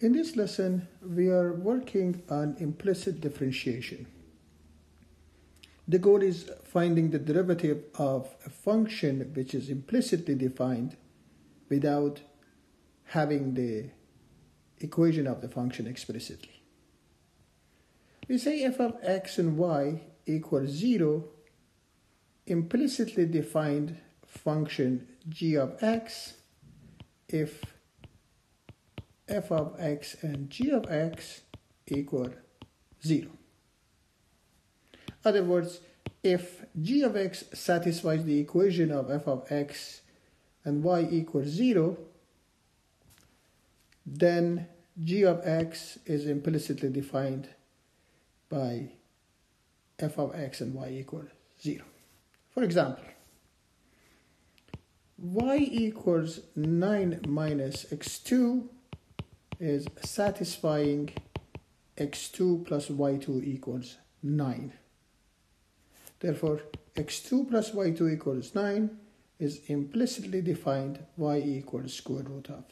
In this lesson, we are working on implicit differentiation. The goal is finding the derivative of a function which is implicitly defined without having the equation of the function explicitly. We say f of x and y equals 0, implicitly defined function g of x if f of x and g of x equal 0. In other words, if g of x satisfies the equation of f of x and y equals 0, then g of x is implicitly defined by f of x and y equals 0. For example, y equals 9 minus x2 is satisfying x2 plus y2 equals 9. Therefore, x2 plus y2 equals 9 is implicitly defined y equals square root of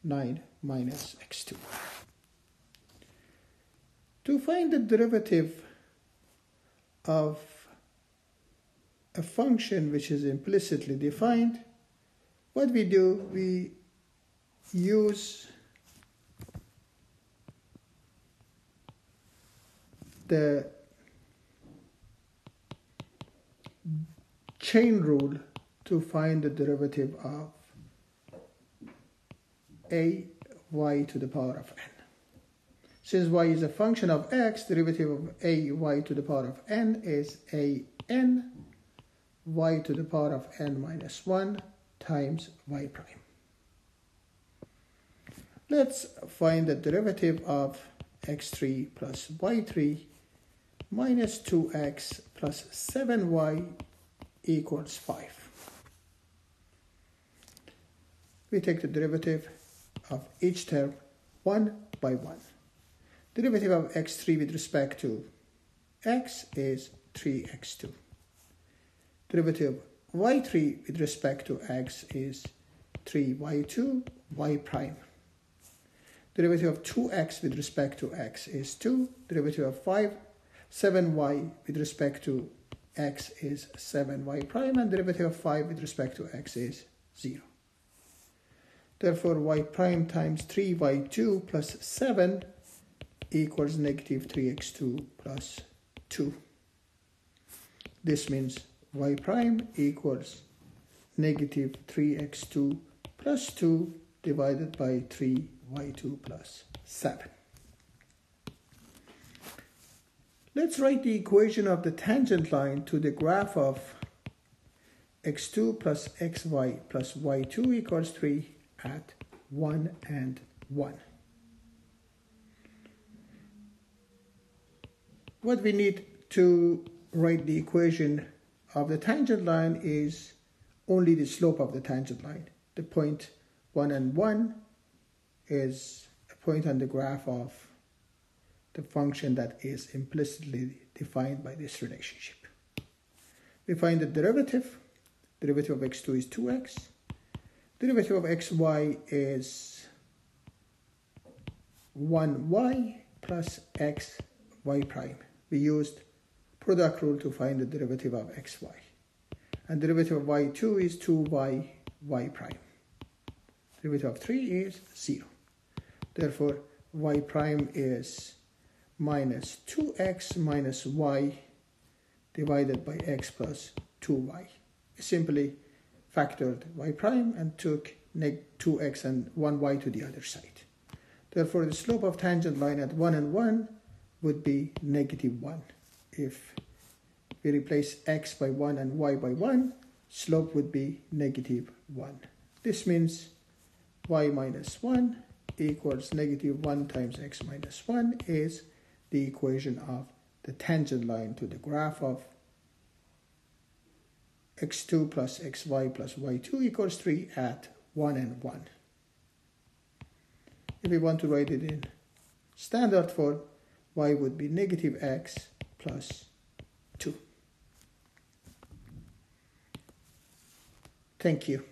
9 minus x2. To find the derivative of a function which is implicitly defined, what we do, we use the chain rule to find the derivative of a y to the power of n. Since y is a function of x, derivative of a y to the power of n is a n y to the power of n minus 1 times y prime. Let's find the derivative of x3 plus y3 minus 2x plus 7y equals 5. We take the derivative of each term one by one. Derivative of x3 with respect to x is 3x2. Derivative of y3 with respect to x is 3y2 y prime. Derivative of 2x with respect to x is 2. Derivative of 7y with respect to x is 7y prime, and derivative of 5 with respect to x is 0. Therefore, y prime times 3y2 plus 7 equals negative 3x2 plus 2. This means y prime equals negative 3x2 plus 2 divided by 3y2 plus 7. Let's write the equation of the tangent line to the graph of x2 plus xy plus y2 equals 3 at 1 and 1. What we need to write the equation of the tangent line is only the slope of the tangent line. The point 1 and 1 is a point on the graph of the function that is implicitly defined by this relationship. We find the derivative. Derivative of x2 is 2x. Derivative of xy is 1y plus xy prime. We used product rule to find the derivative of xy. And derivative of y2 is 2y y prime. Derivative of 3 is 0. Therefore, y prime is minus 2x minus y divided by x plus 2y. We simply factored y prime and took 2x and 1y to the other side. Therefore, the slope of tangent line at 1 and 1 would be negative 1. If we replace x by 1 and y by 1, slope would be negative 1. This means y minus 1 equals negative 1 times x minus 1 is the equation of the tangent line to the graph of x2 plus xy plus y2 equals 3 at 1 and 1. If we want to write it in standard form, y would be negative x plus 2. Thank you.